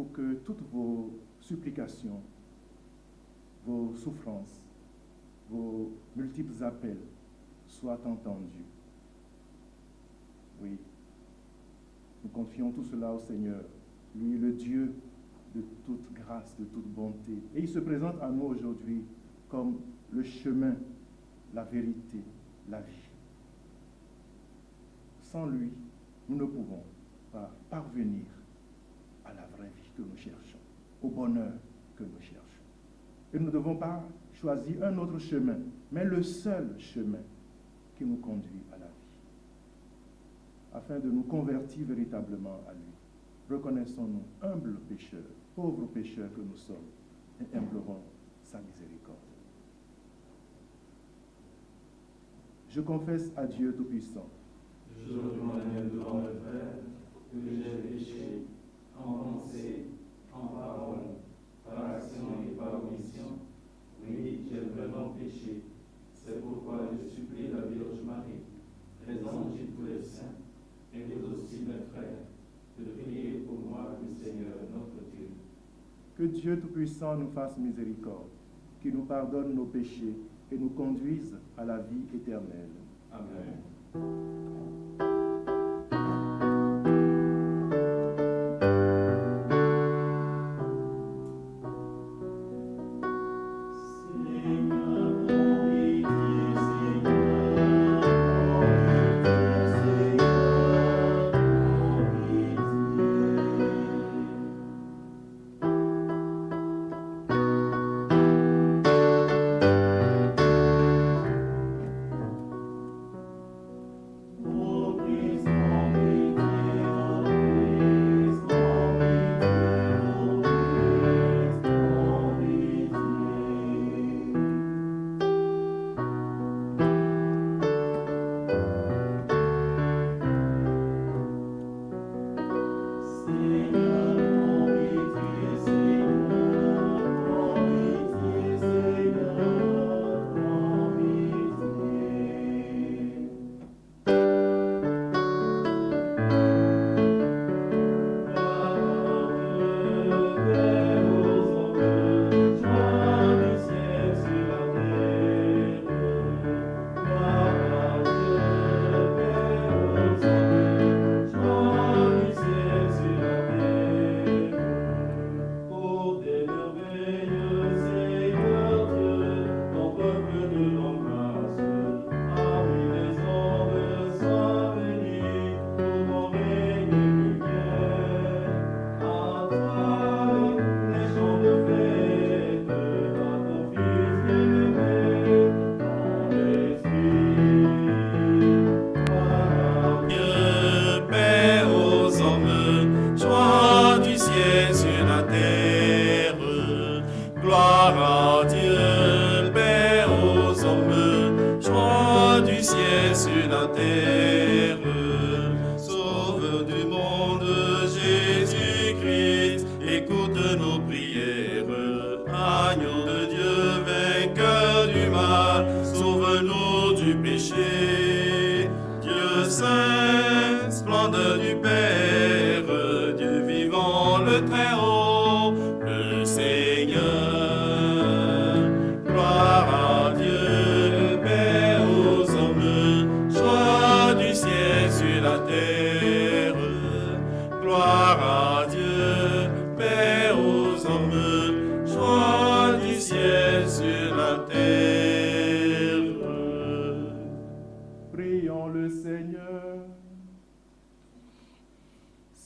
pour que toutes vos supplications, vos souffrances, vos multiples appels soient entendus. Oui, nous confions tout cela au Seigneur, lui le Dieu de toute grâce, de toute bonté. Et il se présente à nous aujourd'hui comme le chemin, la vérité, la vie. Sans lui, nous ne pouvons pas parvenir à la vraie vie que nous cherchons, au bonheur que nous cherchons. Et nous ne devons pas choisir un autre chemin, mais le seul chemin qui nous conduit à la vie. Afin de nous convertir véritablement à lui, reconnaissons-nous humbles pécheurs, pauvres pécheurs que nous sommes, et implorons sa miséricorde. Je confesse à Dieu Tout-Puissant. Je reconnais devant mes frères que j'ai péché en pensée, en parole, par action et par omission. Oui, j'ai vraiment péché. C'est pourquoi je supplie la Vierge Marie, les anges et tous les saints, et vous aussi mes frères, de prier pour moi le Seigneur notre Dieu. Que Dieu Tout-Puissant nous fasse miséricorde, qu'il nous pardonne nos péchés et nous conduise à la vie éternelle. Amen.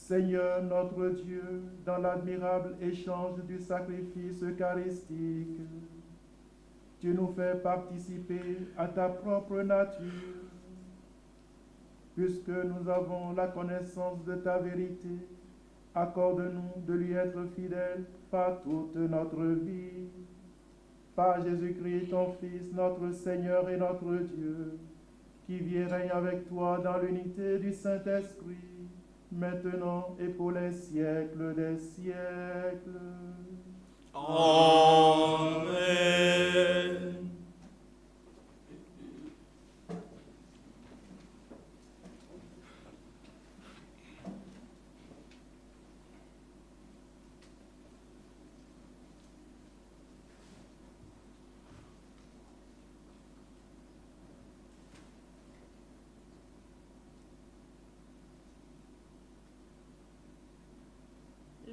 Seigneur notre Dieu, dans l'admirable échange du sacrifice eucharistique, tu nous fais participer à ta propre nature. Puisque nous avons la connaissance de ta vérité, accorde-nous de lui être fidèles par toute notre vie. Par Jésus-Christ, ton Fils, notre Seigneur et notre Dieu, qui vit et règne avec toi dans l'unité du Saint-Esprit, maintenant et pour les siècles des siècles. Amen.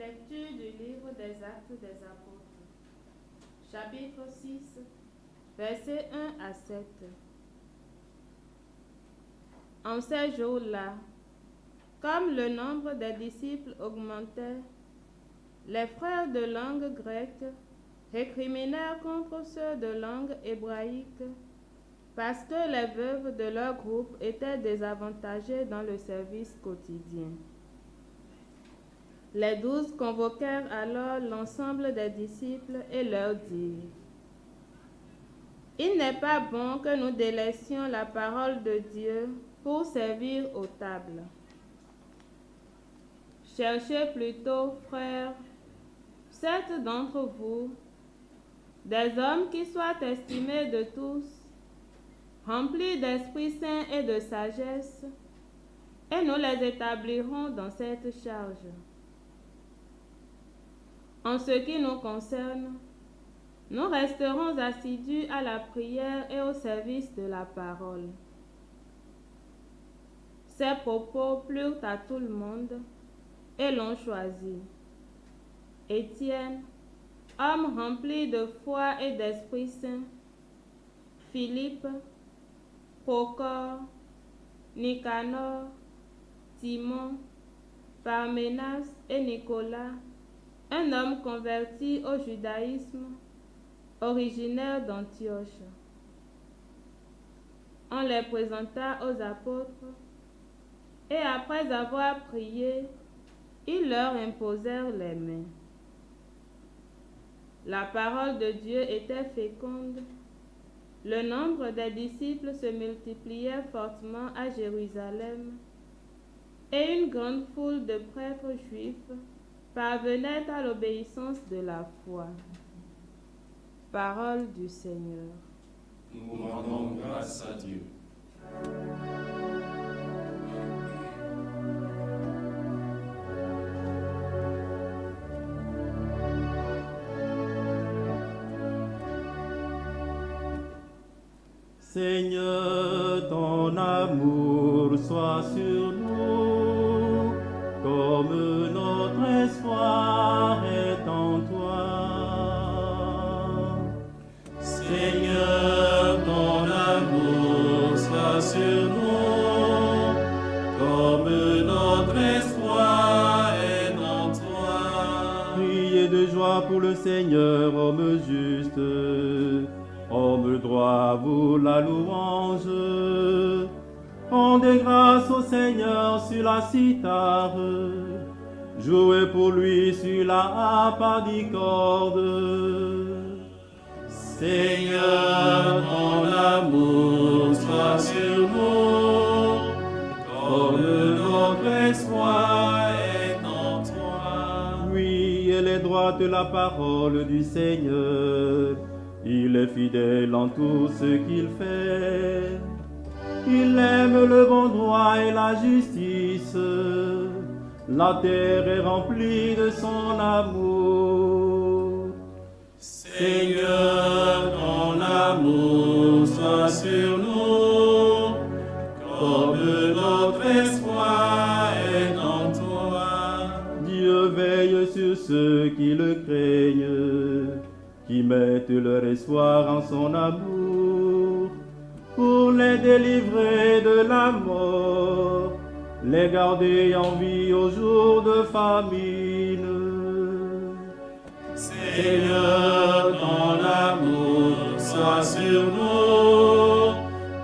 Lecture du livre des Actes des Apôtres, chapitre 6, versets 1 à 7. En ces jours-là, comme le nombre des disciples augmentait, les frères de langue grecque récriminèrent contre ceux de langue hébraïque parce que les veuves de leur groupe étaient désavantagées dans le service quotidien. Les 12 convoquèrent alors l'ensemble des disciples et leur dirent: Il n'est pas bon que nous délaissions la parole de Dieu pour servir aux tables. Cherchez plutôt, frères, 7 d'entre vous, des hommes qui soient estimés de tous, remplis d'Esprit Saint et de sagesse, et nous les établirons dans cette charge. En ce qui nous concerne, nous resterons assidus à la prière et au service de la parole. Ces propos plurent à tout le monde et l'ont choisi. Étienne, homme rempli de foi et d'Esprit Saint, Philippe, Procore, Nicanor, Timon, Parménas et Nicolas, un homme converti au judaïsme, originaire d'Antioche. On les présenta aux apôtres, et après avoir prié, ils leur imposèrent les mains. La parole de Dieu était féconde. Le nombre des disciples se multipliait fortement à Jérusalem, et une grande foule de prêtres juifs parvenait à l'obéissance de la foi. Parole du Seigneur. Nous rendons grâce à Dieu. Seigneur, ton amour soit sur nous, comme notre espoir est en toi. Seigneur, ton amour soit sur nous, comme notre espoir est en toi. Priez de joie pour le Seigneur, homme juste. Homme droit, vous la louange. Rendez grâce au Seigneur sur la cithare. Jouez pour lui sur la harpicorde. Seigneur, ton amour soit sur nous, comme notre espoir est en toi. Lui, elle est droite la parole du Seigneur. Il est fidèle en tout ce qu'il fait. Il aime le bon droit et la justice. La terre est remplie de son amour. Seigneur, ton amour soit sur nous, comme notre espoir est en toi. Dieu veille sur ceux qui le craignent, qui mettent leur espoir en son amour, pour les délivrer de la mort, les garder en vie au jour de famine. Seigneur, ton amour soit sur nous,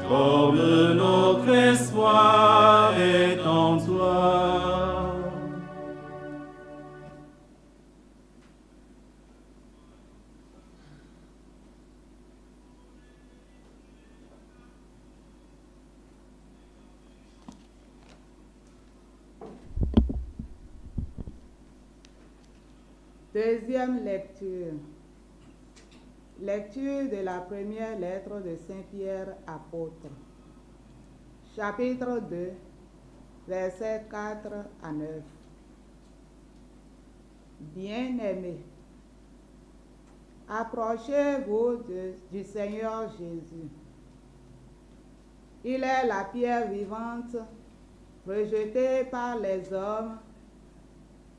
comme notre espoir est en toi. Deuxième lecture. Lecture de la première lettre de Saint Pierre apôtre. Chapitre 2, versets 4 à 9. Bien-aimés, approchez-vous du Seigneur Jésus. Il est la pierre vivante, rejetée par les hommes,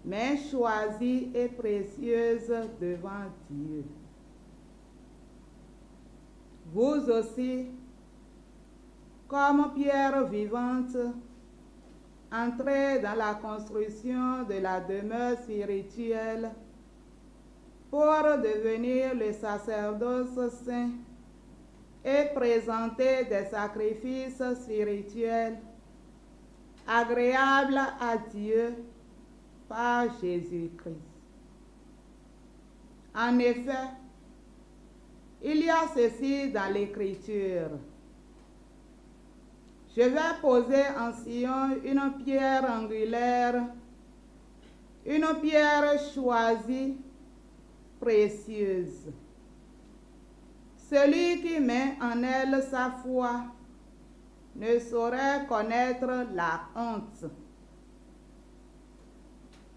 mais choisie et précieuse devant Dieu. Vous aussi, comme pierre vivante, entrez dans la construction de la demeure spirituelle pour devenir le sacerdoce saint et présenter des sacrifices spirituels agréables à Dieu par Jésus-Christ. En effet, il y a ceci dans l'Écriture. Je vais poser en Sion une pierre angulaire, une pierre choisie, précieuse. Celui qui met en elle sa foi ne saurait connaître la honte.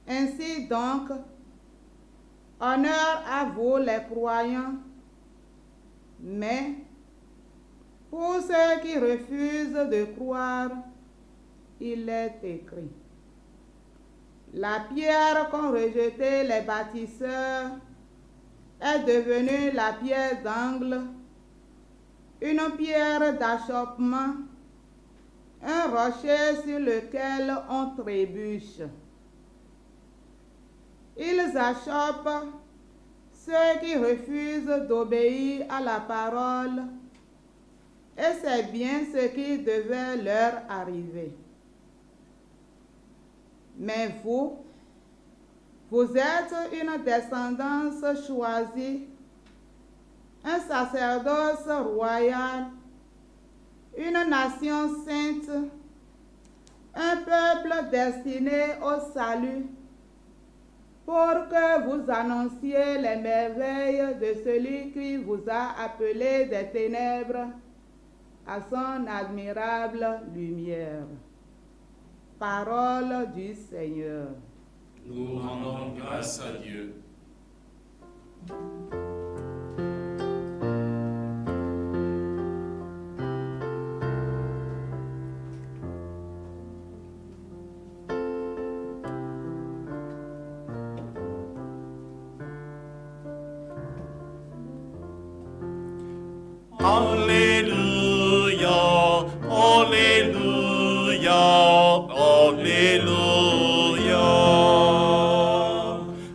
Ainsi donc, honneur à vous les croyants, mais pour ceux qui refusent de croire, il est écrit: la pierre qu'ont rejetée les bâtisseurs est devenue la pierre d'angle, une pierre d'achoppement, un rocher sur lequel on trébuche. Ils achoppent ceux qui refusent d'obéir à la parole, et c'est bien ce qui devait leur arriver. Mais vous êtes une descendance choisie, un sacerdoce royal, une nation sainte, un peuple destiné au salut, pour que vous annonciez les merveilles de celui qui vous a appelés des ténèbres à son admirable lumière. Parole du Seigneur. Nous rendons grâce à Dieu. Alléluia, Alléluia, Alléluia.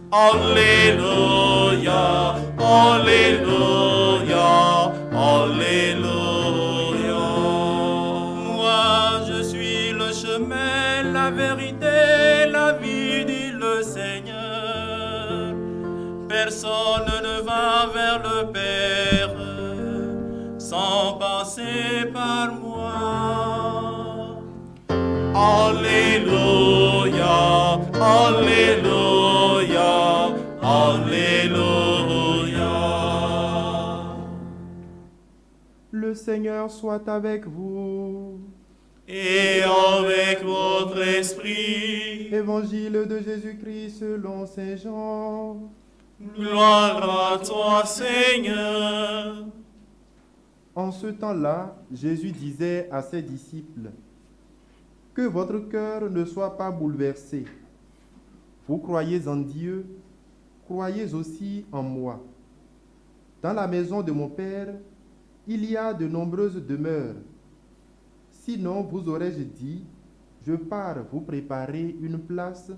Alléluia, Alléluia, Alléluia. Moi, je suis le chemin, la vérité, la vie, dit le Seigneur. Personne ne va vers le Père sans passer par moi. Alléluia, Alléluia, Alléluia. Le Seigneur soit avec vous. Et avec votre esprit, Évangile de Jésus-Christ selon Saint Jean. gloire à toi, Seigneur. En ce temps-là, Jésus disait à ses disciples: que votre cœur ne soit pas bouleversé. Vous croyez en Dieu, croyez aussi en moi. Dans la maison de mon Père, il y a de nombreuses demeures. Sinon, vous aurais-je dit: je pars vous préparer une place.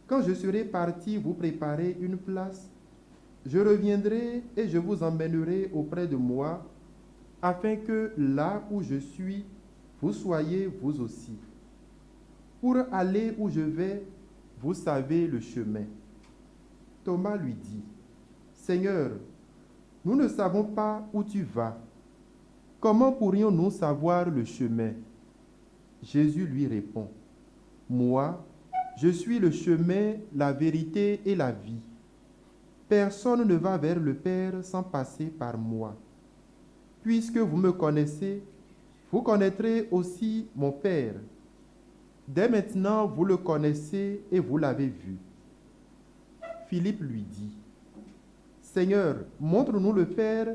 Quand je serai parti vous préparer une place, je reviendrai et je vous emmènerai auprès de moi, afin que là où je suis, vous soyez vous aussi. Pour aller où je vais, vous savez le chemin. Thomas lui dit: Seigneur, nous ne savons pas où tu vas. Comment pourrions-nous savoir le chemin? Jésus lui répond: moi, je suis le chemin, la vérité et la vie. Personne ne va vers le Père sans passer par moi. Puisque vous me connaissez, vous connaîtrez aussi mon Père. Dès maintenant, vous le connaissez et vous l'avez vu. Philippe lui dit: Seigneur, montre-nous le Père,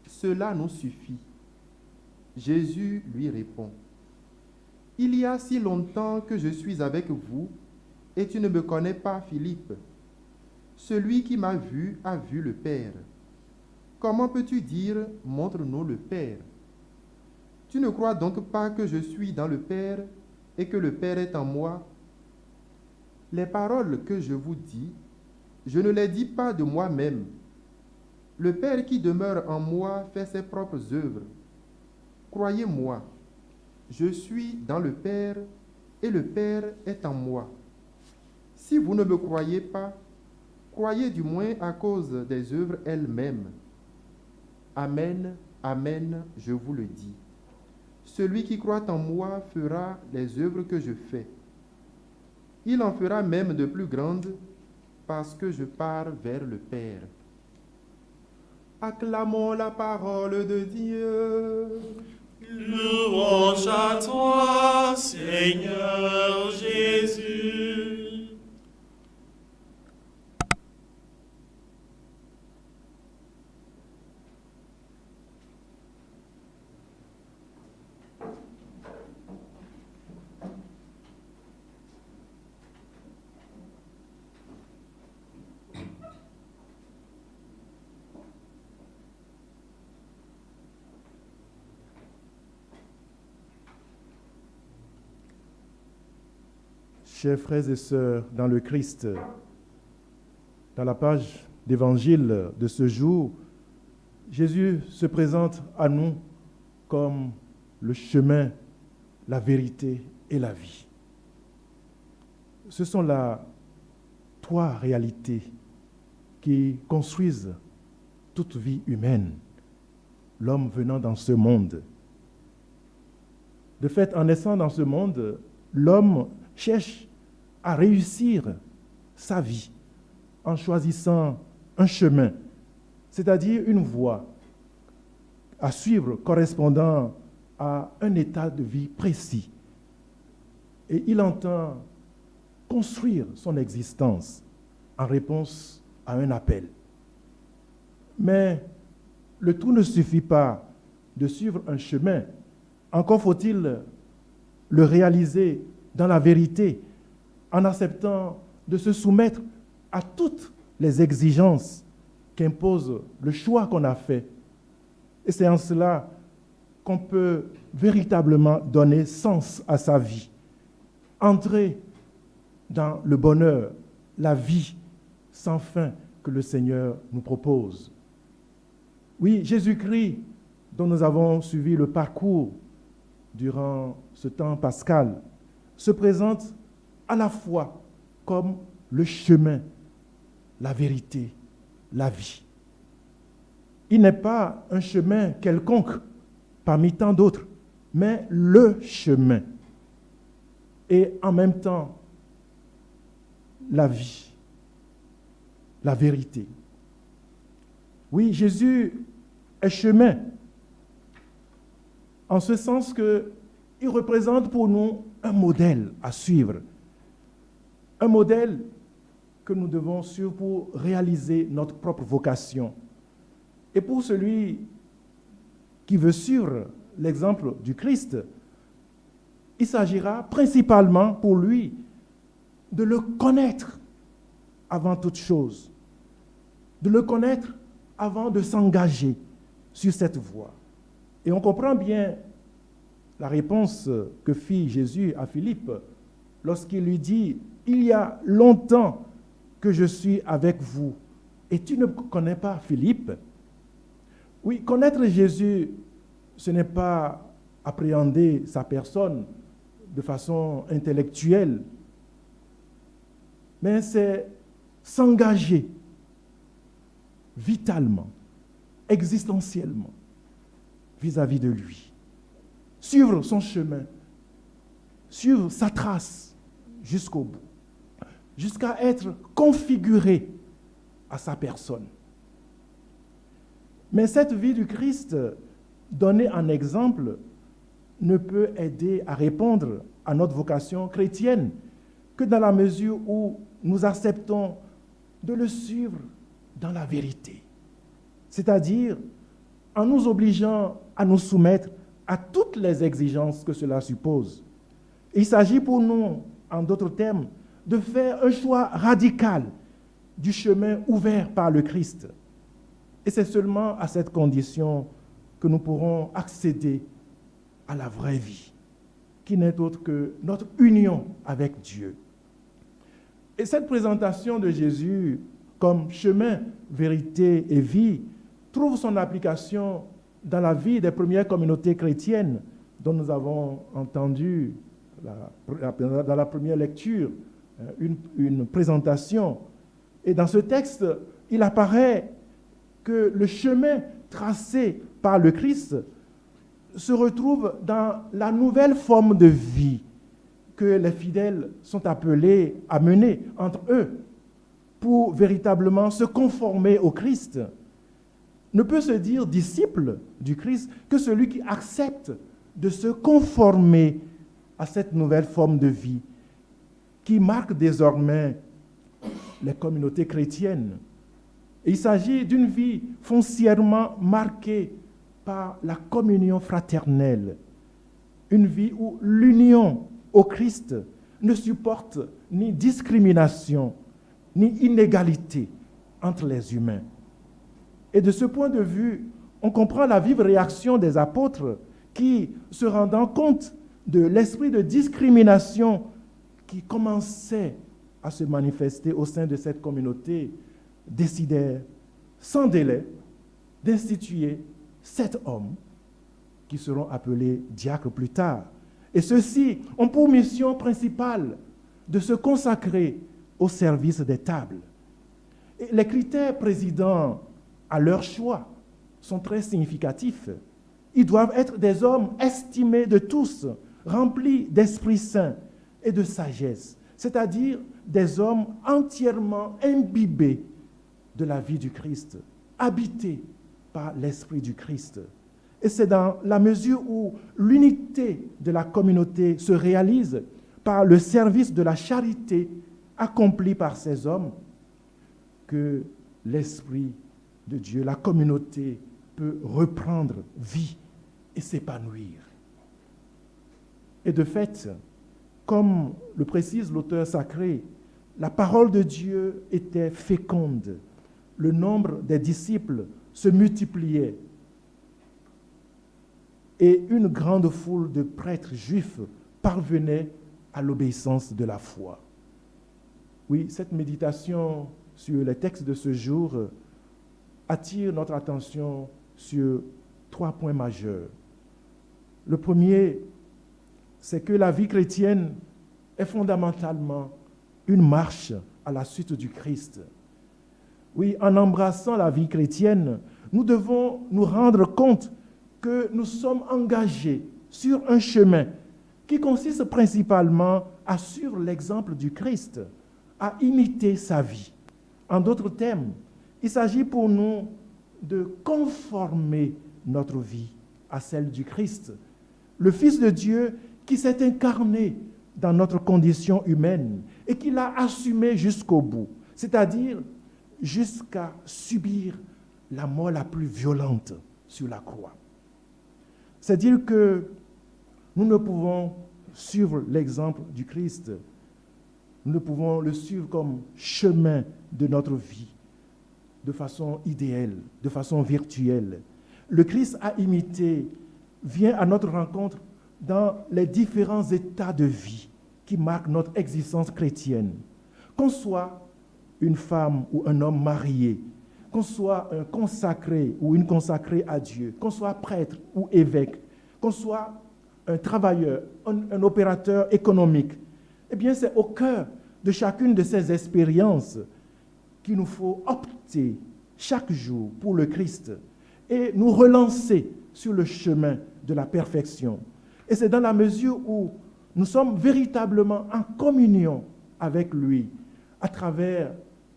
cela nous suffit. Jésus lui répond: il y a si longtemps que je suis avec vous, et tu ne me connais pas, Philippe. Celui qui m'a vu a vu le Père. Comment peux-tu dire, montre-nous le Père? Tu ne crois donc pas que je suis dans le Père et que le Père est en moi? Les paroles que je vous dis, je ne les dis pas de moi-même. Le Père qui demeure en moi fait ses propres œuvres. Croyez-moi, je suis dans le Père et le Père est en moi. Si vous ne me croyez pas, croyez du moins à cause des œuvres elles-mêmes. Amen, amen, je vous le dis. Celui qui croit en moi fera les œuvres que je fais. Il en fera même de plus grandes, parce que je pars vers le Père. Acclamons la parole de Dieu. Louange à toi, Seigneur Jésus. Chers frères et sœurs dans le Christ, dans la page d'évangile de ce jour, Jésus se présente à nous comme le chemin, la vérité et la vie. Ce sont là trois réalités qui construisent toute vie humaine, l'homme venant dans ce monde. De fait, en naissant dans ce monde, l'homme cherche à réussir sa vie en choisissant un chemin, c'est-à-dire une voie à suivre correspondant à un état de vie précis. Et il entend construire son existence en réponse à un appel. Mais le tout ne suffit pas de suivre un chemin. Encore faut-il le réaliser dans la vérité, en acceptant de se soumettre à toutes les exigences qu'impose le choix qu'on a fait. Et c'est en cela qu'on peut véritablement donner sens à sa vie, entrer dans le bonheur, la vie sans fin que le Seigneur nous propose. Oui, Jésus-Christ, dont nous avons suivi le parcours durant ce temps pascal, se présente à la fois comme le chemin, la vérité, la vie. Il n'est pas un chemin quelconque parmi tant d'autres, mais le chemin. Et en même temps, la vie, la vérité. Oui, Jésus est chemin, en ce sens qu'il représente pour nous un modèle à suivre, un modèle que nous devons suivre pour réaliser notre propre vocation. Et pour celui qui veut suivre l'exemple du Christ, il s'agira principalement pour lui de le connaître avant toute chose, de le connaître avant de s'engager sur cette voie. Et on comprend bien la réponse que fit Jésus à Philippe lorsqu'il lui dit « Il y a longtemps que je suis avec vous et tu ne connais pas Philippe ?» Oui, connaître Jésus, ce n'est pas appréhender sa personne de façon intellectuelle, mais c'est s'engager vitalement, existentiellement, vis-à-vis de lui. Suivre son chemin, suivre sa trace jusqu'au bout, jusqu'à être configuré à sa personne. Mais cette vie du Christ, donnée en exemple, ne peut aider à répondre à notre vocation chrétienne que dans la mesure où nous acceptons de le suivre dans la vérité, c'est-à-dire en nous obligeant à nous soumettre à toutes les exigences que cela suppose. Il s'agit pour nous, en d'autres termes, de faire un choix radical du chemin ouvert par le Christ. Et c'est seulement à cette condition que nous pourrons accéder à la vraie vie, qui n'est autre que notre union avec Dieu. Et cette présentation de Jésus comme chemin, vérité et vie trouve son application dans la vie des premières communautés chrétiennes dont nous avons entendu dans la première lecture une présentation. Et dans ce texte, il apparaît que le chemin tracé par le Christ se retrouve dans la nouvelle forme de vie que les fidèles sont appelés à mener entre eux pour véritablement se conformer au Christ. Ne peut se dire disciple du Christ que celui qui accepte de se conformer à cette nouvelle forme de vie qui marque désormais les communautés chrétiennes. Et il s'agit d'une vie foncièrement marquée par la communion fraternelle, une vie où l'union au Christ ne supporte ni discrimination, ni inégalité entre les humains. Et de ce point de vue, on comprend la vive réaction des apôtres qui, se rendant compte de l'esprit de discrimination qui commençait à se manifester au sein de cette communauté, décidèrent sans délai d'instituer 7 hommes qui seront appelés diacres plus tard. Et ceux-ci ont pour mission principale de se consacrer au service des tables. Et les critères présidant à leur choix sont très significatifs. Ils doivent être des hommes estimés de tous, remplis d'Esprit Saint et de sagesse, c'est-à-dire des hommes entièrement imbibés de la vie du Christ, habités par l'Esprit du Christ. Et c'est dans la mesure où l'unité de la communauté se réalise par le service de la charité accompli par ces hommes que l'Esprit de Dieu, la communauté, peut reprendre vie et s'épanouir. Et de fait, comme le précise l'auteur sacré, la parole de Dieu était féconde. Le nombre des disciples se multipliait. Et une grande foule de prêtres juifs parvenait à l'obéissance de la foi. Oui, cette méditation sur les textes de ce jour attire notre attention sur 3 points majeurs. Le premier, c'est que la vie chrétienne est fondamentalement une marche à la suite du Christ. Oui, en embrassant la vie chrétienne, nous devons nous rendre compte que nous sommes engagés sur un chemin qui consiste principalement à suivre l'exemple du Christ, à imiter sa vie. En d'autres termes, il s'agit pour nous de conformer notre vie à celle du Christ, le Fils de Dieu qui s'est incarné dans notre condition humaine et qui l'a assumé jusqu'au bout, c'est-à-dire jusqu'à subir la mort la plus violente sur la croix. C'est dire que nous ne pouvons suivre l'exemple du Christ, nous ne pouvons le suivre comme chemin de notre vie, de façon idéale, de façon virtuelle. Le Christ à imiter vient à notre rencontre dans les différents états de vie qui marquent notre existence chrétienne. Qu'on soit une femme ou un homme marié, qu'on soit un consacré ou une consacrée à Dieu, qu'on soit prêtre ou évêque, qu'on soit un travailleur, un opérateur économique, eh bien c'est au cœur de chacune de ces expériences qu'il nous faut opter chaque jour pour le Christ et nous relancer sur le chemin de la perfection. Et c'est dans la mesure où nous sommes véritablement en communion avec lui, à travers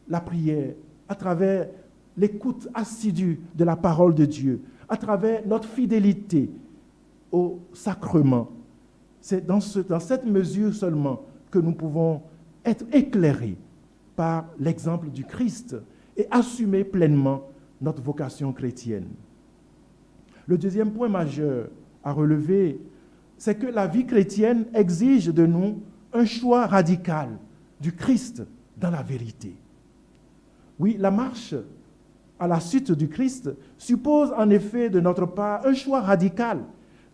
la prière, à travers l'écoute assidue de la parole de Dieu, à travers notre fidélité au sacrement. C'est dans cette mesure seulement que nous pouvons être éclairés par l'exemple du Christ et assumer pleinement notre vocation chrétienne. Le deuxième point majeur à relever, c'est que la vie chrétienne exige de nous un choix radical du Christ dans la vérité. Oui, la marche à la suite du Christ suppose en effet de notre part un choix radical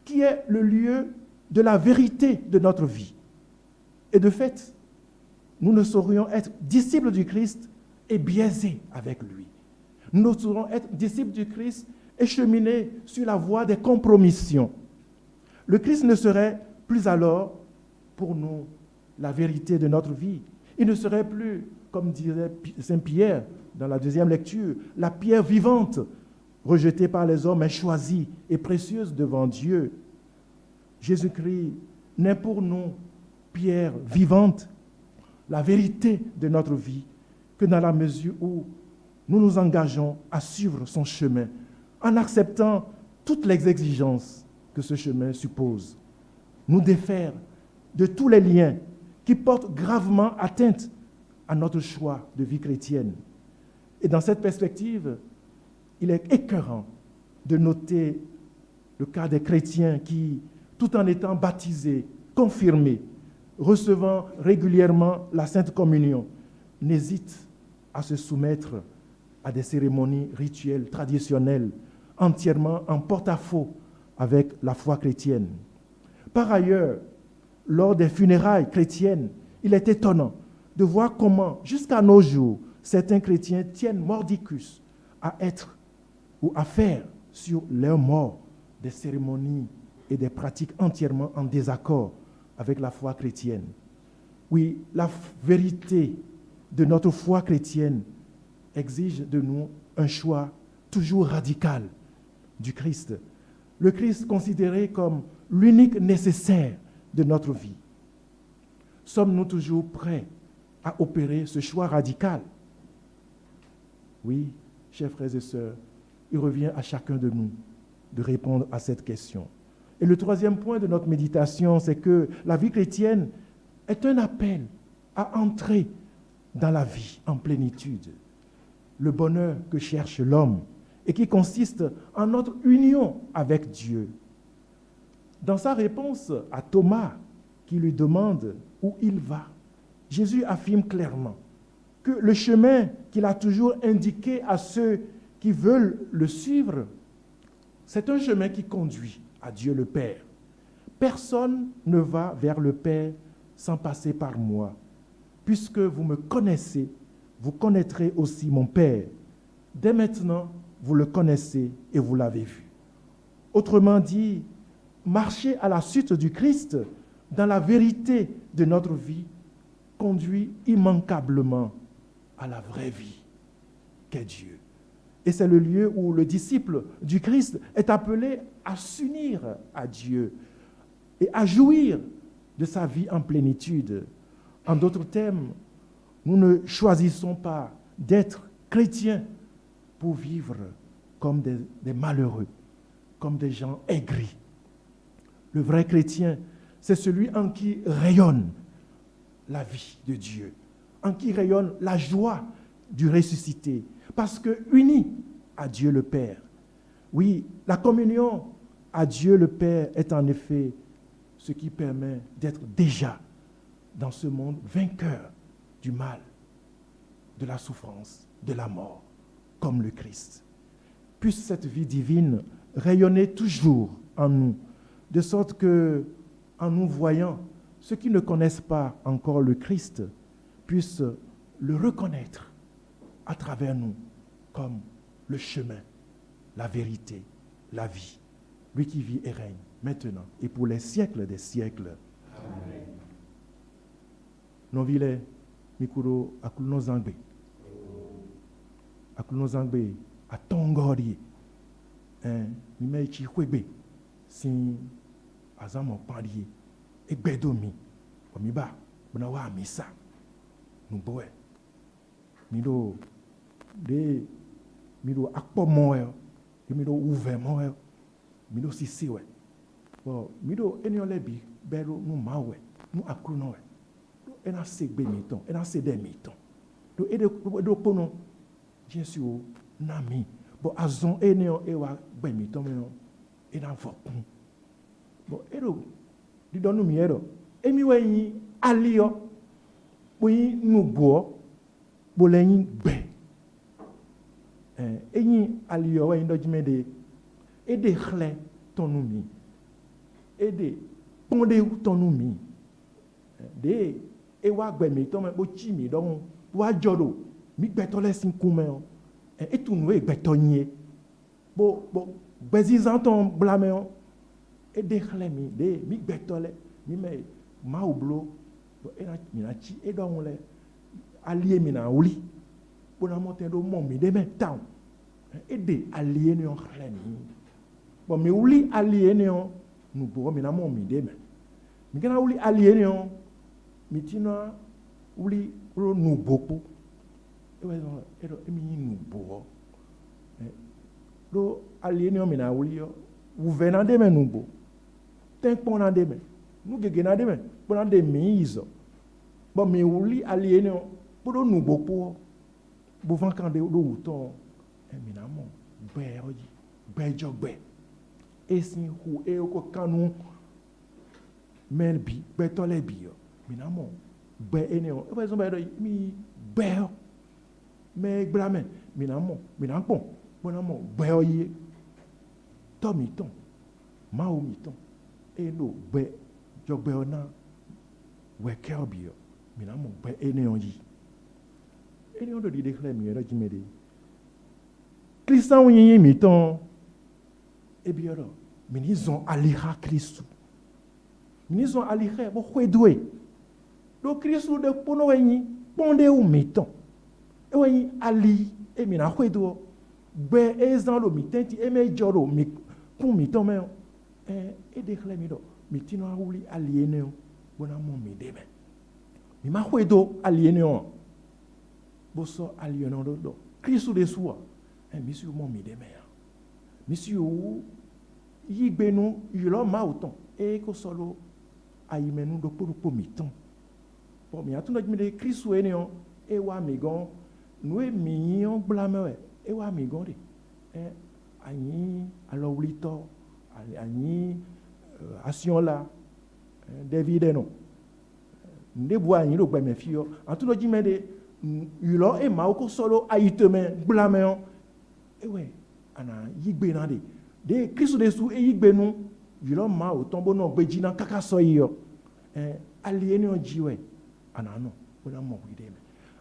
qui est le lieu de la vérité de notre vie. Et de fait, nous ne saurions être disciples du Christ et biaisés avec lui. Nous ne saurions être disciples du Christ et cheminer sur la voie des compromissions. Le Christ ne serait plus alors pour nous la vérité de notre vie. Il ne serait plus, comme disait Saint Pierre dans la deuxième lecture, la pierre vivante rejetée par les hommes, mais choisie et précieuse devant Dieu. Jésus-Christ n'est pour nous pierre vivante, la vérité de notre vie, que dans la mesure où nous nous engageons à suivre son chemin, en acceptant toutes les exigences que ce chemin suppose. Nous défaire de tous les liens qui portent gravement atteinte à notre choix de vie chrétienne. Et dans cette perspective, il est écœurant de noter le cas des chrétiens qui, tout en étant baptisés, confirmés, recevant régulièrement la Sainte Communion, n'hésitent à se soumettre à des cérémonies rituelles traditionnelles entièrement en porte-à-faux avec la foi chrétienne. Par ailleurs, lors des funérailles chrétiennes, il est étonnant de voir comment, jusqu'à nos jours, certains chrétiens tiennent mordicus à être ou à faire sur leurs morts des cérémonies et des pratiques entièrement en désaccord avec la foi chrétienne. Oui, la vérité de notre foi chrétienne exige de nous un choix toujours radical du Christ. Le Christ considéré comme l'unique nécessaire de notre vie. Sommes-nous toujours prêts à opérer ce choix radical? Oui, chers frères et sœurs, il revient à chacun de nous de répondre à cette question. Et le troisième point de notre méditation, c'est que la vie chrétienne est un appel à entrer dans la vie en plénitude. Le bonheur que cherche l'homme et qui consiste en notre union avec Dieu. Dans sa réponse à Thomas, qui lui demande où il va, Jésus affirme clairement que le chemin qu'il a toujours indiqué à ceux qui veulent le suivre, c'est un chemin qui conduit à Dieu le Père. Personne ne va vers le Père sans passer par moi. Puisque vous me connaissez, vous connaîtrez aussi mon Père. Dès maintenant, vous le connaissez et vous l'avez vu. Autrement dit, marcher à la suite du Christ dans la vérité de notre vie conduit immanquablement à la vraie vie qu'est Dieu. Et c'est le lieu où le disciple du Christ est appelé à s'unir à Dieu et à jouir de sa vie en plénitude. En d'autres termes, nous ne choisissons pas d'être chrétiens pour vivre comme des malheureux, comme des gens aigris. Le vrai chrétien, c'est celui en qui rayonne la vie de Dieu, en qui rayonne la joie du ressuscité, parce que unis à Dieu le Père. Oui, la communion à Dieu le Père est en effet ce qui permet d'être déjà dans ce monde vainqueur du mal, de la souffrance, de la mort, comme le Christ. Puisse cette vie divine rayonner toujours en nous, de sorte que, en nous voyant, ceux qui ne connaissent pas encore le Christ puissent le reconnaître à travers nous comme le chemin, la vérité, la vie. Lui qui vit et règne maintenant et pour les siècles des siècles. Amen. Novile mikuro akuno zangbe. Akuno zangbe atongori. Mimeichi kwebe sin azamo pari egbedomi. Omiba bona wa misa. Nuboe. Miro akpo moyo. Miro uve moyo. Miro sisi we. Well, miro eniolebi bero nu mawe. Nu akuno we. Ena segbe miton, ena sede miton. Do edo pono Jesu nami. Bo azon enio ewa gbe miton meno ena vokun. Bo edo di donu mi edo. Emi we yin alio oui, nous bois, boléni bé. Et ni alio, et n'odimede, et des chlés ton noumi, et des pondé ton noumi, des et wa gbemi ton me bochi mi donc wa jodo mi gbetole sin kume o et tout nous gbetonye bo bezizan ton blame o et des chlés mi des mi gbetole mi me ma oblo e na mi na chi e don le allié mi na wuli bo na monter do mon mi de me town et des alliés ne on chlé mi bon mi wuli allié ne on nous bo mi na mon mi de me mi kana wuli allié ne on mi tina wuli ro nu bopo mi nu bo do allié mi na wuli yo vous venez de me nu bo ten pona de me nu gege na de me pona de mi izo bon mi wuli allié ne pour nu bopo bo van kan de do uton mi na mo be oji be jogbe esin hu e ko kanu melbi be tole bi yo minamo be eneo e bezo be do mi be me gblamen minamo minapon bonamo be oye to mi ton ma o mi ton e no be jogbe ona we ke obi yo minamo be eneo yi eneo do di declare mi ero jimede Christian yin mi ton e bi oro minizon aliha Christu minizon aliha bo hwedwe do Christu de pono wenyi ponde ou miton e wenyi ali e mina hwedo be ezan lo mitenti e me joro mi kun miton me e declare mi do mitino awuli aliene o bona mo mi deme mi ma hwedo aliene o bo so aliene o do Christu de suwa monsieur mo mi deme ya monsieur yigbenu yilo ma oton e ko solo ayimenu do porupo miton bon mi atun do de Christu enion e wa mi gon nu e mi yon blame e wa mi gon de ayin alo wlito ayin asion la David no ndebu ayin lo gbe me fi yo atun do de yilo e ma ko solo ayiteme blame yo ewe ana yigbe na de Christu de su e yigbe nu yilo ma o tombo no gbeji na kaka so yo aliene o jiwe ana no bona mo wi de me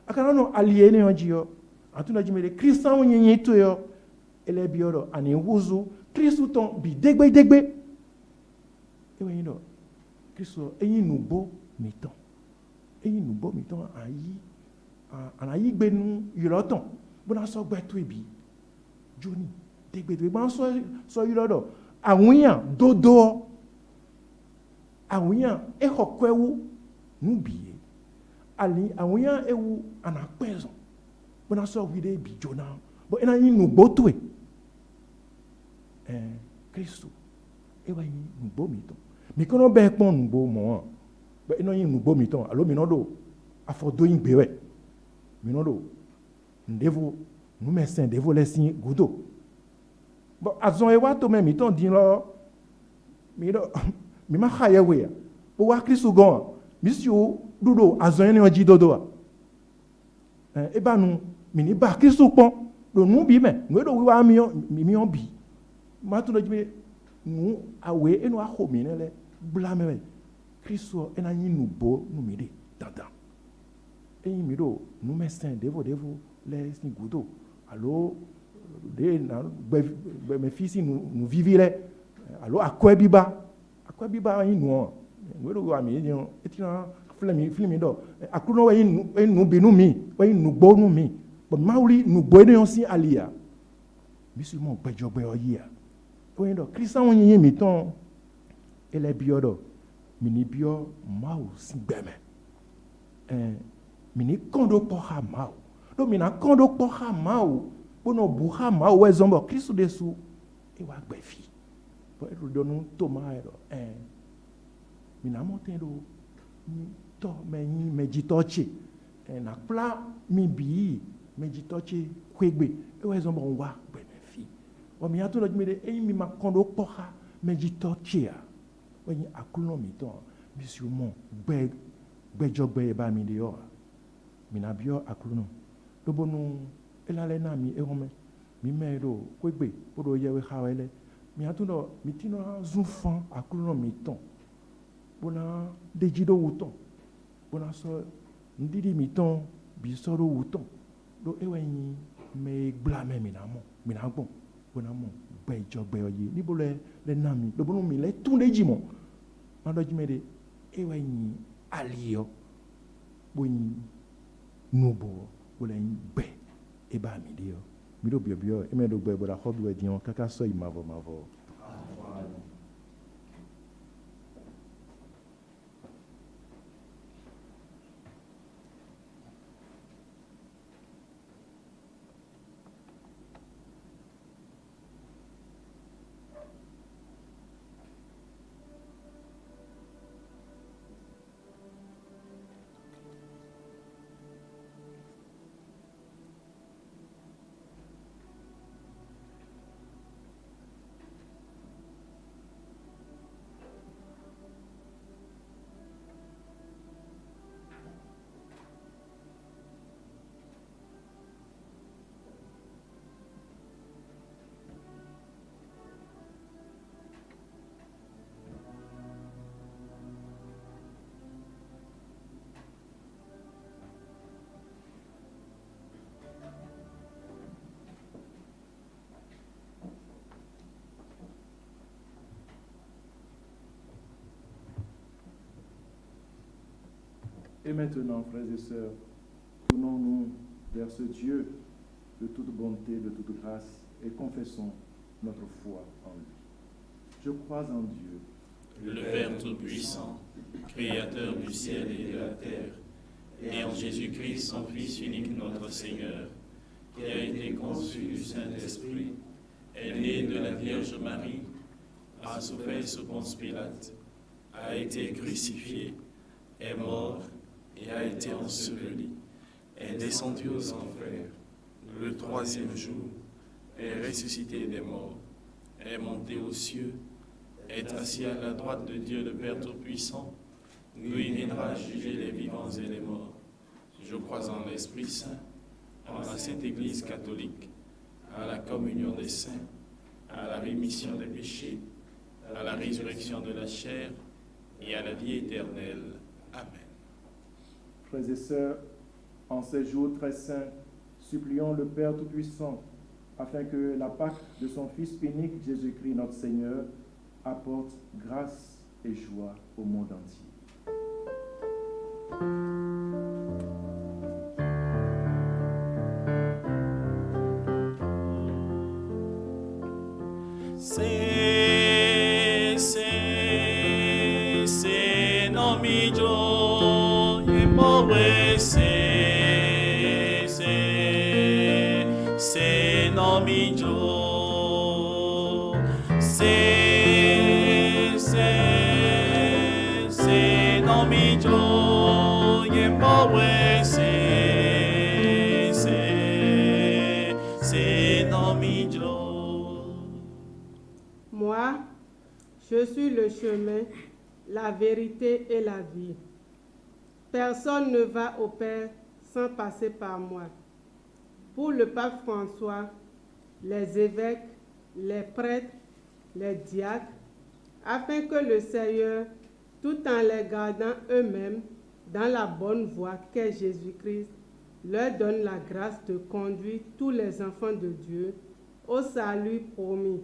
akana no aliene o jiyo atuna jimele Christian nyenye to yo ele bioro ani wuzu Christu ton bi degbe ewe yin Christu eyin nubo miton ayi ana yigbe nu yilo ton bona so gbe to ebi Johnny, degbe ban so yilodo awuyan dodo awuyan e hokwewu nubiye ali awuyan ewu anapezo bona so wide bi jona bo ena yin nubo to Christu e wa yin nubo mi ton mi kono be pon nubo mo bo ena yin nubo mi ton alo mi no do afodo yin gbewe mi no do ndevo nous médecins devons laisser goudo bon azon e wato me mi ton din lo mi do mi ma khaya we bo wa Christu gon monsieur dudo azon ni oji dodo e ba nu mi ni ba Christu pon do nu bi me nu do wi wa mi on bi ma to do ji nu awe enu aho mi nele blame me Christu ena yin nu bo nu mi de dandan e mi do nous médecins devons laisser goudo allo de na me fisi nous vivire allo akwebiba yin no ngoro wa mi yin etina flemi do akuno wa yin nu binu mi wa yin nu gbo nu mi but mauli nu gbo ene si alia bisu mo gbejogbe oyia o yin do Christian yin mi ton ele biodo mi ni bio mau si gbeme mi ni kondo po ha mau do mi na kondo po ha mau bono bu ha mau we zombo Christu desu e wa gbefi bo e do nu to ma ero mi na motendo mi to me meditoche na pla mi bi meditoche kwegbe e we zombo wa gbefi o mi ato lo mi de e mi ma kondo po ha meditoche a o yin akuno mi to mi si o mo gbejogbe e ba mi de o mina bio akluno do bonu elale na mi erome mi mero kwegbe podo yewe khawele mi atuno mitino zunfan akluno mi ton bona dejido wuton bona so ndidi mi ton bi soro wuton do ewenyi me blame mi na gbon bona mo gbe ijo gbe oye nibo le na mi do bonu mi le tun deji mo ma do jimede ewenyi alio boyin nubo wole gbe e ba mi dio mi do bio e me do gbe boda khodu e dion kaka so imavo Et maintenant, frères et sœurs, tournons-nous vers ce Dieu de toute bonté, de toute grâce, et confessons notre foi en lui. Je crois en Dieu, le Père Tout-Puissant, Créateur du ciel et de la terre, et en Jésus-Christ, son Fils unique, notre Seigneur, qui a été conçu du Saint-Esprit, est né de la Vierge Marie, a souffert sous Ponce Pilate, a été crucifié, est mort et a été enseveli, est descendu aux enfers, le troisième jour, est ressuscité des morts, est monté aux cieux, est assis à la droite de Dieu le Père Tout-Puissant, d'où il viendra juger les vivants et les morts. Je crois en l'Esprit Saint, en la Sainte Église catholique, à la communion des saints, à la rémission des péchés, à la résurrection de la chair et à la vie éternelle. Amen. frères et sœurs, en ces jours très saints, supplions le Père Tout-Puissant afin que la Pâque de son Fils unique Jésus-Christ notre Seigneur apporte grâce et joie au monde entier. Se no mi yo yembowe se no mi yo se no mi yo yembowe se no mi yo. Moi, je suis le chemin, la vérité et la vie. Personne ne va au Père sans passer par moi. Pour le pape François, les évêques, les prêtres, les diacres, afin que le Seigneur, tout en les gardant eux-mêmes dans la bonne voie qu'est Jésus-Christ, leur donne la grâce de conduire tous les enfants de Dieu au salut promis.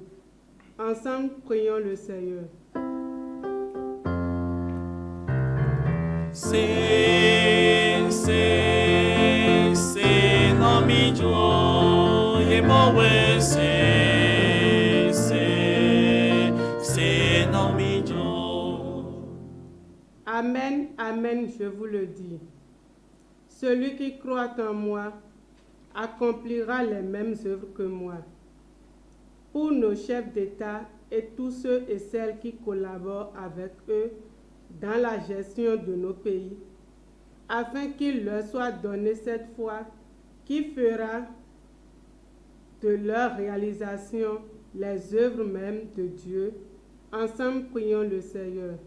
Ensemble, prions le Seigneur. Se no mi yo yemowe se no mi yo. Amen, amen, je vous le dis. Celui qui croit en moi accomplira les mêmes œuvres que moi. Pour nos chefs d'État et tous ceux et celles qui collaborent avec eux dans la gestion de nos pays, afin qu'il leur soit donné cette foi qui fera de leur réalisation les œuvres mêmes de Dieu. Ensemble, prions le Seigneur.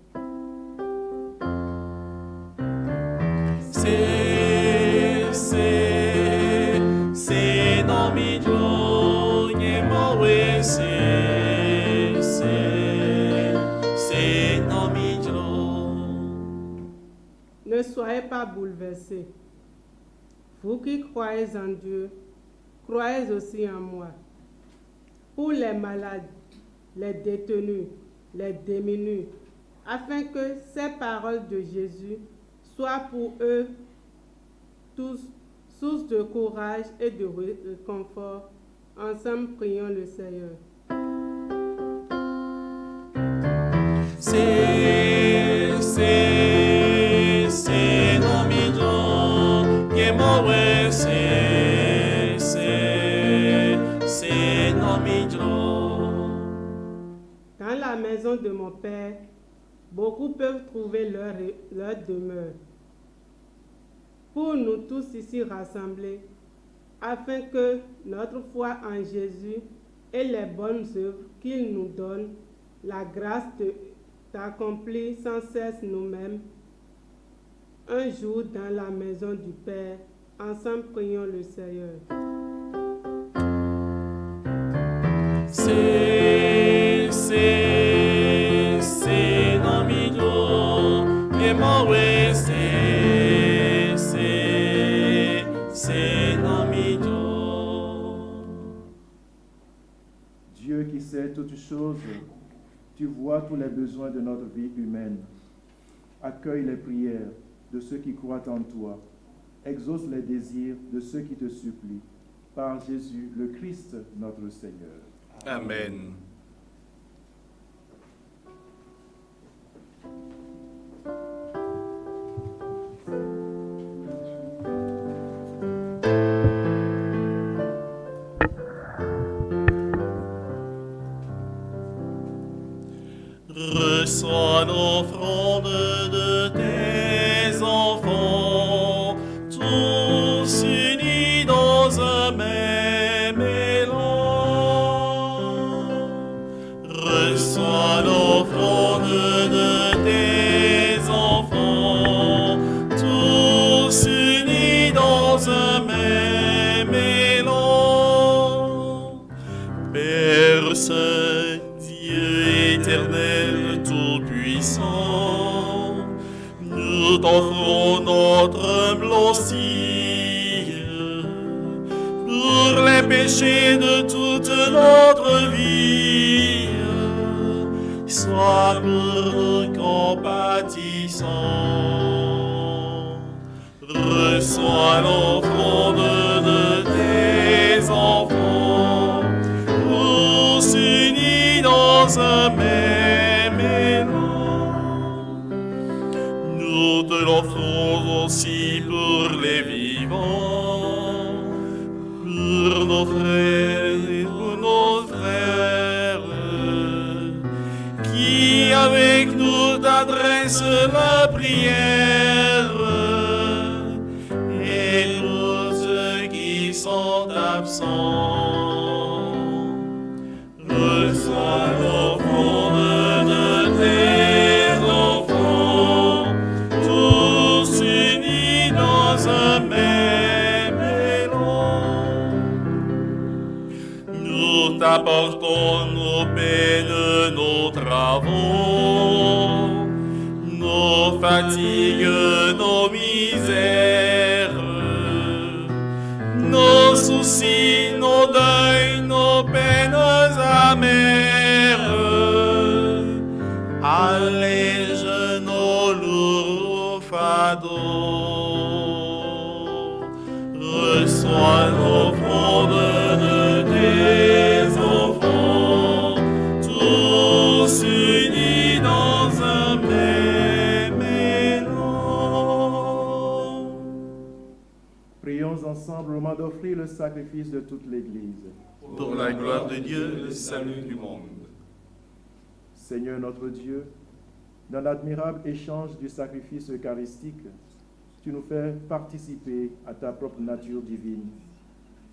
nomijo nyemowe se nomijo. Ne soyez pas bouleversés. Vous qui croyez en Dieu, croyez aussi en moi. Pour les malades, les détenus, les démunis, afin que ces paroles de Jésus soient pour eux tous source de courage et de réconfort. Ensemble, prions le Seigneur. Se nomijo nyemowe se nomijo. Dans la maison de mon Père, beaucoup peuvent trouver leur demeure. Pour nous tous ici rassemblés, afin que notre foi en Jésus et les bonnes œuvres qu'il nous donne, la grâce d'accomplir sans cesse nous-mêmes, un jour dans la maison du Père. Ensemble, prions le Seigneur. Se nomijo nyemowe se nomijo. Dieu qui sait toutes choses, tu vois tous les besoins de notre vie humaine. Accueille les prières de ceux qui croient en toi. Exauce les désirs de ceux qui te supplient. Par Jésus, le Christ, notre Seigneur. Amen. Reçois l'offrande de tes enfants, tous unis dans un même élan. Reçois l'offrande de tes enfants, tous unis dans un même élan. Père Saint, Dieu éternel tout-puissant, nous t'offrons notre humble oscille pour les péchés de toute notre vie. Sois pour nous compatissant. Reçois l'offrande de tes enfants, tous unis dans un même élan. Nous te l'offrons aussi pour les vivants, pour nos frères et pour nos frères, qui avec nous t'adressent la prière, et pour ceux qui sont absents. Reçois l'offrande de tes enfants, tous unis dans un même élan. Nous t'apportons nos peines, nos travaux, nos fatigues, nos misères, nos soucis, nos deuils, nos peines amères. Allège nos lourds fardeaux. Reçois l'offrande de tes enfants, tous unis dans un même élan. Prions ensemble au moment d'offrir le sacrifice de toute l'Église. Pour la gloire de Dieu, le salut du monde. Seigneur notre Dieu, dans l'admirable échange du sacrifice eucharistique, tu nous fais participer à ta propre nature divine.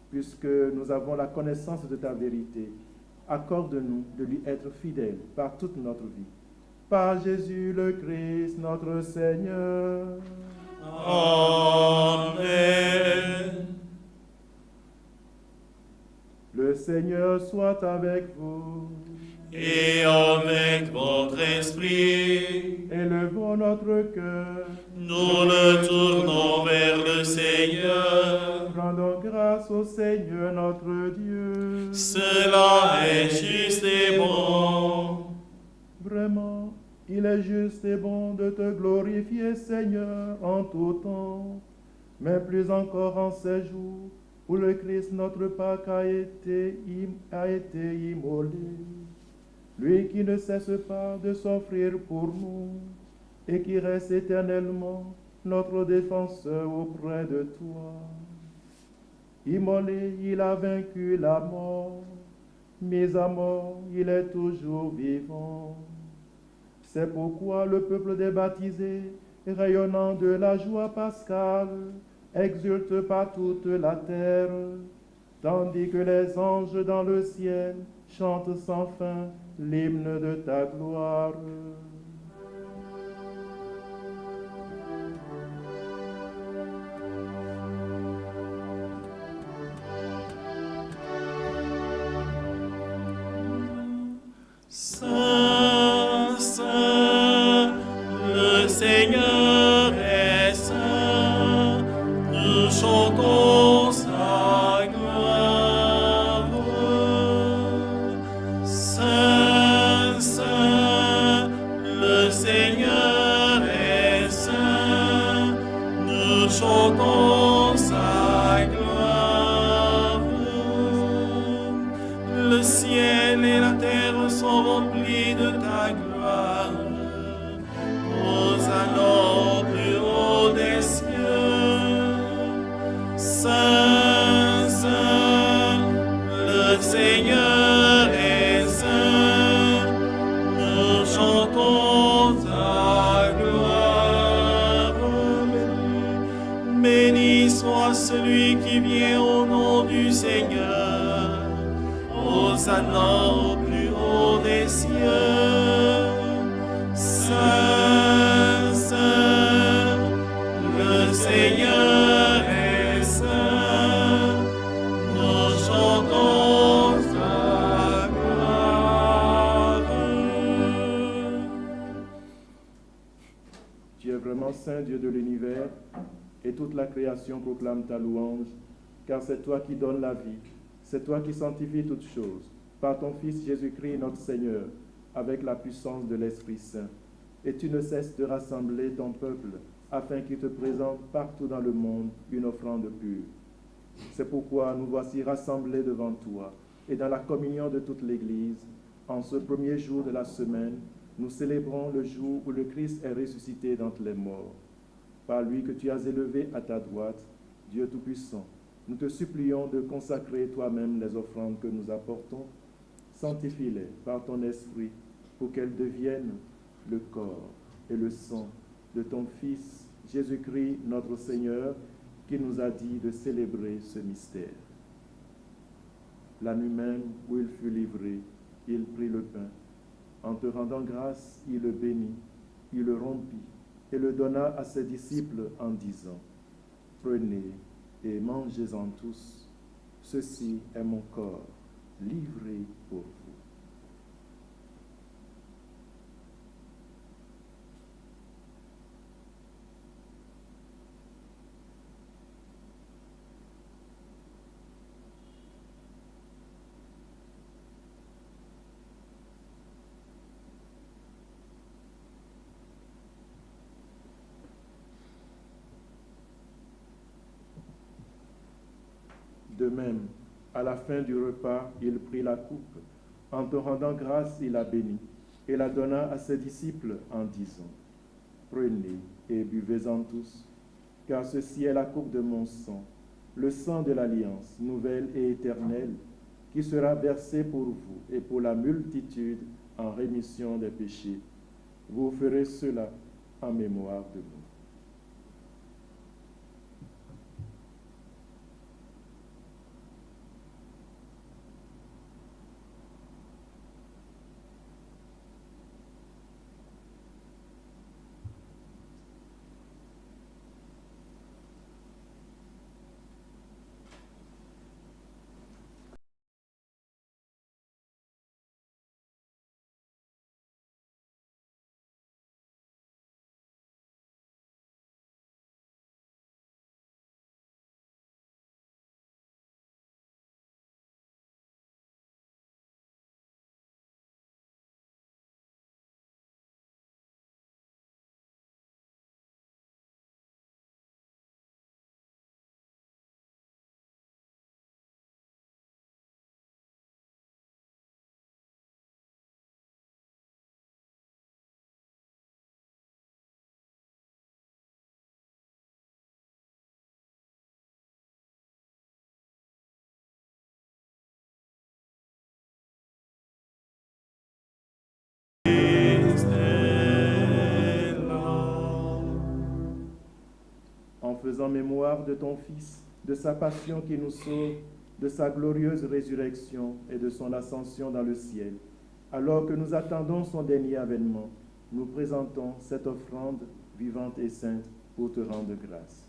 Puisque nous avons la connaissance de ta vérité, accorde-nous de lui être fidèles par toute notre vie. Par Jésus le Christ, notre Seigneur. Amen. Le Seigneur soit avec vous. Et avec votre esprit, Élevons notre cœur. nous le tournons vers le Seigneur. Rendons grâce au Seigneur notre Dieu. Cela est juste et bon. Vraiment, il est juste et bon de te glorifier, Seigneur, en tout temps, mais plus encore en ces jours où le Christ, notre Pâque, a été immolé. Lui qui ne cesse pas de s'offrir pour nous et qui reste éternellement notre défenseur auprès de toi. Immolé, il a vaincu la mort. Mis à mort, il est toujours vivant. C'est pourquoi le peuple des baptisés, rayonnant de la joie pascale, exulte par toute la terre, tandis que les anges dans le ciel chantent sans fin l'hymne de ta gloire. Saint, Saint, le Seigneur est saint, nous chantons sa gloire. Saint, Saint, le Seigneur est saint, nous chantons sa gloire. Le ciel et la terre sont remplis de ta gloire. Hosanna au plus haut des cieux. Saint, Saint, le Seigneur est saint. Nous chantons ta gloire. Béni soit celui qui vient au nom du Seigneur. Hosanna au plus haut des cieux. Saint, Saint, le Seigneur est saint. Nous chantons sa gloire. Tu es vraiment saint, Dieu de l'univers, et toute la création proclame ta louange, car c'est toi qui donnes la vie. C'est toi qui sanctifies toutes choses, par ton Fils Jésus-Christ notre Seigneur, avec la puissance de l'Esprit Saint. Et tu ne cesses de rassembler ton peuple, afin qu'il te présente partout dans le monde une offrande pure. C'est pourquoi nous voici rassemblés devant toi, et dans la communion de toute l'Église, en ce premier jour de la semaine, nous célébrons le jour où le Christ est ressuscité d'entre les morts. Par lui que tu as élevé à ta droite, Dieu Tout-Puissant, nous te supplions de consacrer toi-même les offrandes que nous apportons. Sanctifie-les par ton esprit pour qu'elles deviennent le corps et le sang de ton Fils Jésus-Christ notre Seigneur, qui nous a dit de célébrer ce mystère. La nuit même où il fut livré, il prit le pain. En te rendant grâce, il le bénit, il le rompit et le donna à ses disciples en disant: Prenez et mangez-en tous. Ceci est mon corps, livré pour vous. De même, à la fin du repas, il prit la coupe. En te rendant grâce, il la bénit et la donna à ses disciples en disant: Prenez et buvez-en tous, car ceci est la coupe de mon sang, le sang de l'alliance nouvelle et éternelle, qui sera versé pour vous et pour la multitude en rémission des péchés. Vous ferez cela en mémoire de moi. en mémoire de ton Fils, de sa passion qui nous sauve, de sa glorieuse résurrection et de son ascension dans le ciel. Alors que nous attendons son dernier avènement, nous présentons cette offrande vivante et sainte pour te rendre grâce.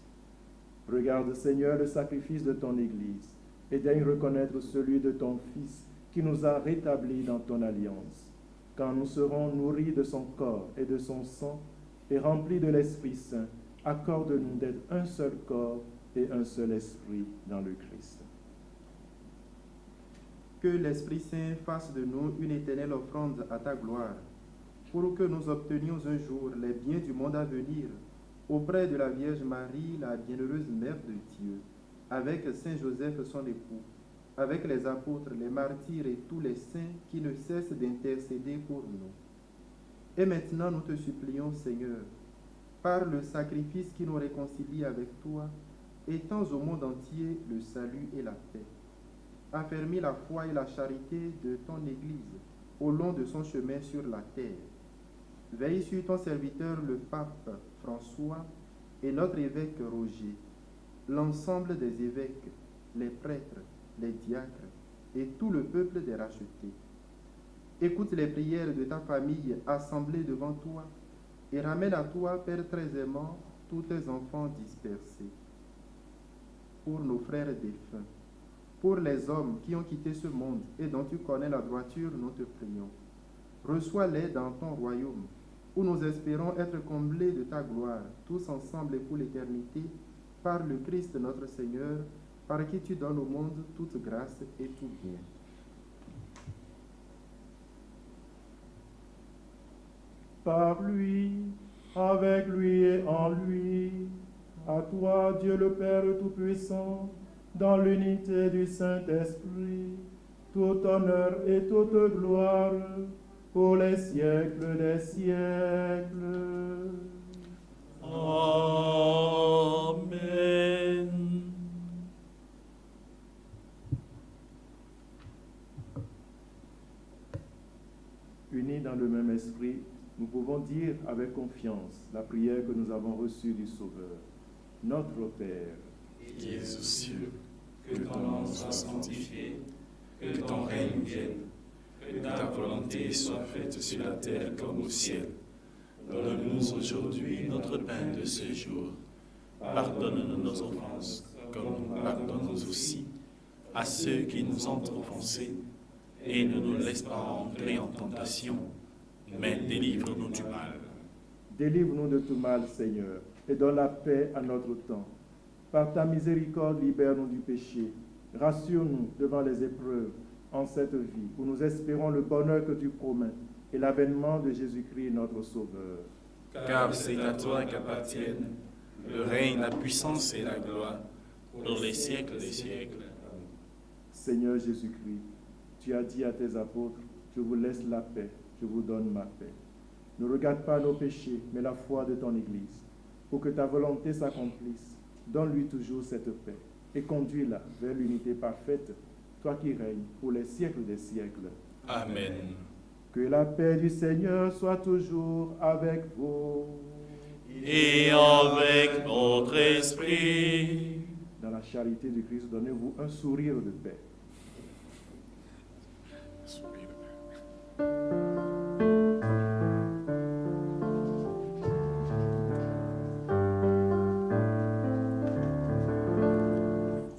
Regarde, Seigneur, le sacrifice de ton Église et daigne reconnaître celui de ton Fils qui nous a rétablis dans ton alliance. Quand nous serons nourris de son corps et de son sang et remplis de l'Esprit Saint, accorde-nous d'être un seul corps et un seul esprit dans le Christ. Que l'Esprit Saint fasse de nous une éternelle offrande à ta gloire, pour que nous obtenions un jour les biens du monde à venir, auprès de la Vierge Marie, la bienheureuse Mère de Dieu, avec Saint Joseph son époux, avec les apôtres, les martyrs et tous les saints qui ne cessent d'intercéder pour nous. Et maintenant nous te supplions, Seigneur, par le sacrifice qui nous réconcilie avec toi, étends au monde entier le salut et la paix. Affermis la foi et la charité de ton Église au long de son chemin sur la terre. Veille sur ton serviteur le pape François et notre évêque Roger, l'ensemble des évêques, les prêtres, les diacres et tout le peuple des rachetés. Écoute les prières de ta famille assemblée devant toi et ramène à toi, Père très aimant, tous tes enfants dispersés. Pour nos frères défunts, pour les hommes qui ont quitté ce monde et dont tu connais la droiture, nous te prions. Reçois-les dans ton royaume, où nous espérons être comblés de ta gloire, tous ensemble et pour l'éternité, par le Christ notre Seigneur, par qui tu donnes au monde toute grâce et tout bien. Par lui, avec lui et en lui, à toi, Dieu le Père Tout-Puissant, dans l'unité du Saint-Esprit, tout honneur et toute gloire pour les siècles des siècles. Amen. Unis dans le même esprit, nous pouvons dire avec confiance la prière que nous avons reçue du Sauveur. Notre Père, qui es aux cieux, que ton nom soit sanctifié, que ton règne vienne, que ta volonté soit faite sur la terre comme au ciel. Donne-nous aujourd'hui notre pain de ce jour. Pardonne-nous nos offenses, comme nous pardonnons aussi à ceux qui nous ont offensés, et ne nous laisse pas entrer en tentation, mais délivre-nous du mal. délivre-nous de tout mal, Seigneur, et donne la paix à notre temps. Par ta miséricorde, libère-nous du péché. Rassure-nous devant les épreuves en cette vie, où nous espérons le bonheur que tu promets et l'avènement de Jésus-Christ, notre Sauveur. Car c'est à toi qu'appartiennent le règne, la puissance et la gloire pour les siècles des siècles. Seigneur Jésus-Christ, tu as dit à tes apôtres, je vous laisse la paix, je vous donne ma paix. Ne regarde pas nos péchés, mais la foi de ton Église. Pour que ta volonté s'accomplisse, donne-lui toujours cette paix et conduis-la vers l'unité parfaite, toi qui règnes pour les siècles des siècles. Amen. Que la paix du Seigneur soit toujours avec vous. Et avec votre esprit. Dans la charité du Christ, donnez-vous un sourire de paix.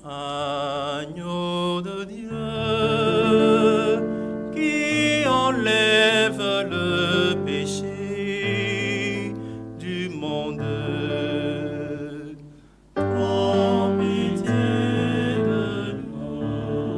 Agneau de Dieu, qui enlève le péché du monde, prends pitié de nous.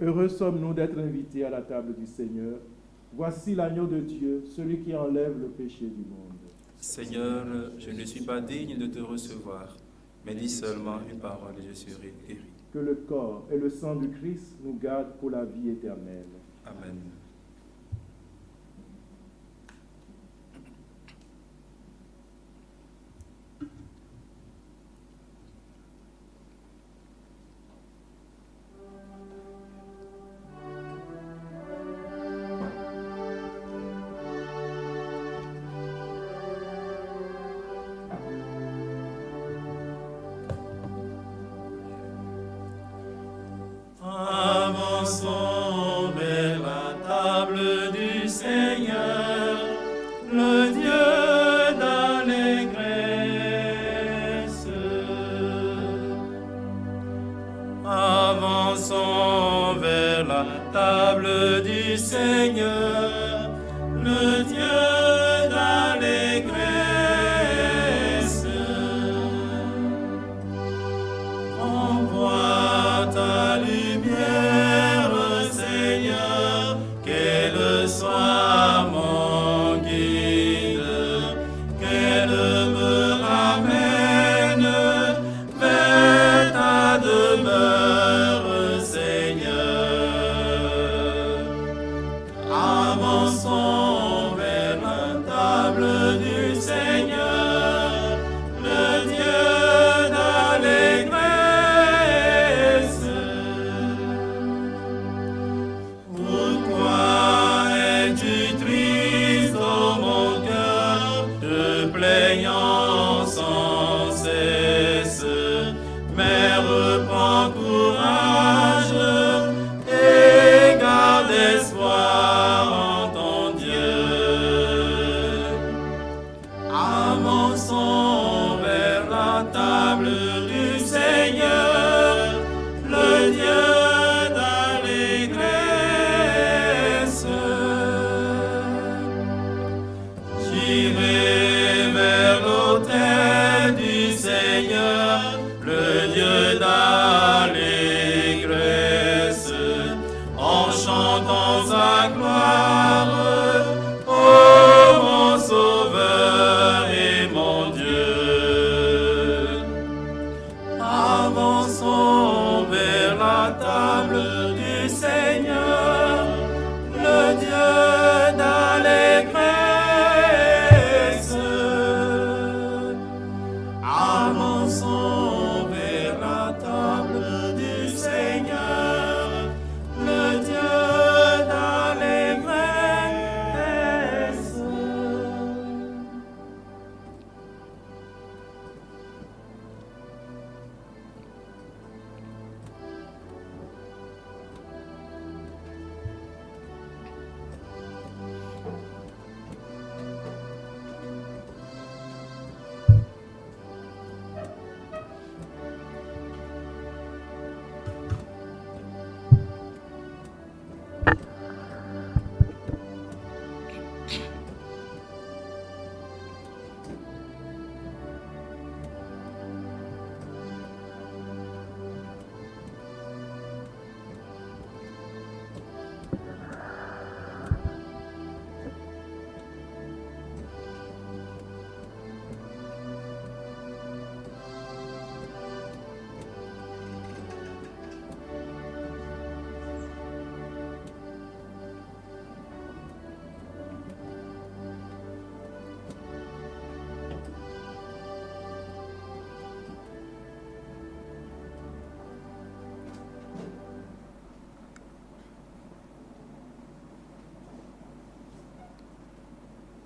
Heureux sommes-nous d'être invités à la table du Seigneur. Voici l'agneau de Dieu, celui qui enlève le péché du monde. Seigneur, je ne suis pas digne de te recevoir, mais dis seulement une parole et je serai guéri. Que le corps et le sang du Christ nous gardent pour la vie éternelle. Amen. Avançons vers la table du Seigneur, le Dieu d'allégresse. Avançons vers la table du Seigneur, le Dieu d'allégresse. Envoie ta lumière, Seigneur, qu'elle soit mon guide, qu'elle me ramène vers ta demeure, Seigneur. Avançons vers la table du Seigneur, le Dieu d'allégresse. Pourquoi es-tu triste, ô mon cœur, te plaignant sans cesse? Mais reprends courage et garde espoir en ton Dieu. Avançons vers la table du Seigneur, le Dieu d'allégresse. J'irai vers l'autel du Seigneur, le Dieu d'allégresse, en chantant sa gloire, ô mon Sauveur et mon Dieu. Avançons vers la table du Seigneur, le Dieu d'allégresse. Avançons vers la table du Seigneur, le Dieu d'allégresse.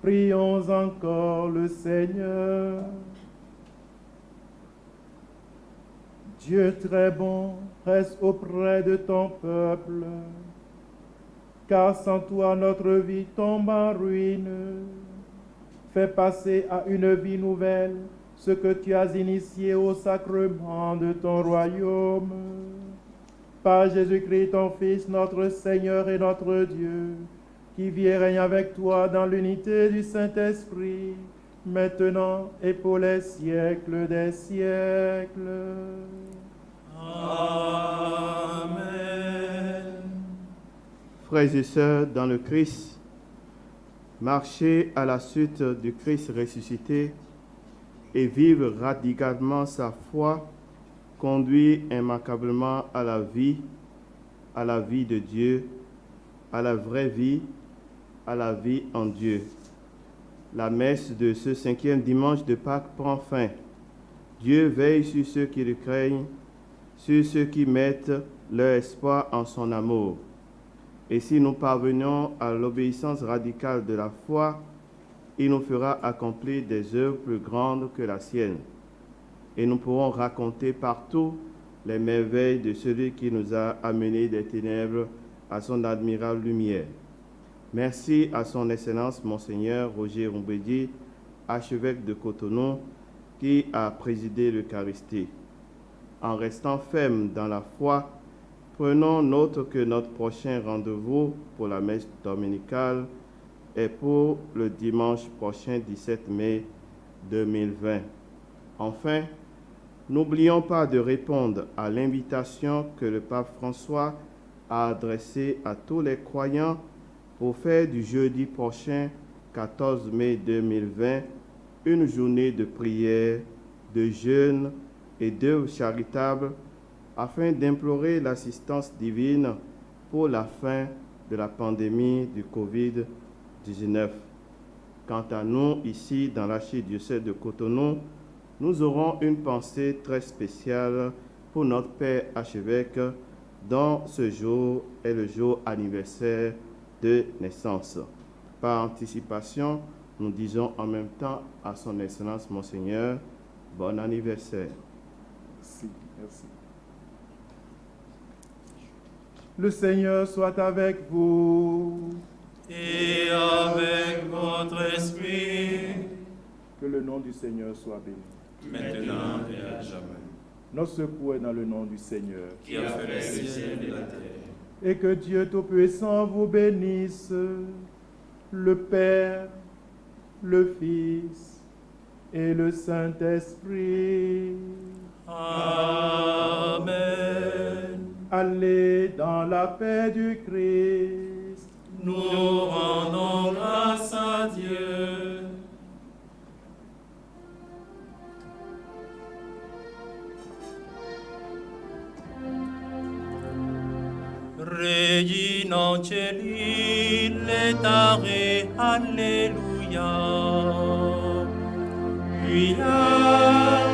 Prions encore le Seigneur. Dieu très bon, reste auprès de ton peuple, car sans toi notre vie tombe en ruine. Fais passer à une vie nouvelle ce que tu as initié au sacrement de ton royaume. Par Jésus-Christ, ton Fils, notre Seigneur et notre Dieu, qui vit et règne avec toi dans l'unité du Saint-Esprit, maintenant et pour les siècles des siècles. Amen. Frères et sœurs dans le Christ, marcher à la suite du Christ ressuscité et vivre radicalement sa foi conduit immanquablement à la vie de Dieu, à la vraie vie, à la vie en Dieu. La messe de ce 5e dimanche de Pâques prend fin. Dieu veille sur ceux qui le craignent, sur ceux qui mettent leur espoir en son amour. Et si nous parvenons à l'obéissance radicale de la foi, il nous fera accomplir des œuvres plus grandes que la sienne. Et nous pourrons raconter partout les merveilles de celui qui nous a amenés des ténèbres à son admirable lumière. Merci à son Excellence Monseigneur Roger Rumbedi, archevêque de Cotonou, qui a présidé l'Eucharistie. En restant ferme dans la foi, prenons note que notre prochain rendez-vous pour la messe dominicale est pour le dimanche prochain 17 mai 2020. Enfin, n'oublions pas de répondre à l'invitation que le pape François a adressée à tous les croyants pour faire du jeudi prochain 14 mai 2020 une journée de prière, de jeûne et d'œuvres charitables afin d'implorer l'assistance divine pour la fin de la pandémie du Covid-19. Quant à nous, ici dans l'archidiocèse de Cotonou, nous aurons une pensée très spéciale pour notre Père archevêque, dont ce jour est le jour anniversaire de naissance. Par anticipation, nous disons en même temps à son Excellence Monseigneur, bon anniversaire. Merci, merci. Le Seigneur soit avec vous. Et avec votre esprit. Que le nom du Seigneur soit béni. Maintenant et à jamais. Notre secours est dans le nom du Seigneur, Qui a fait les cieux et la terre. et que Dieu Tout-Puissant vous bénisse, le Père, le Fils et le Saint-Esprit. Amen. Allez dans la paix du Christ. Nous rendons grâce à Dieu. Regina Celi letare, Alleluia. Via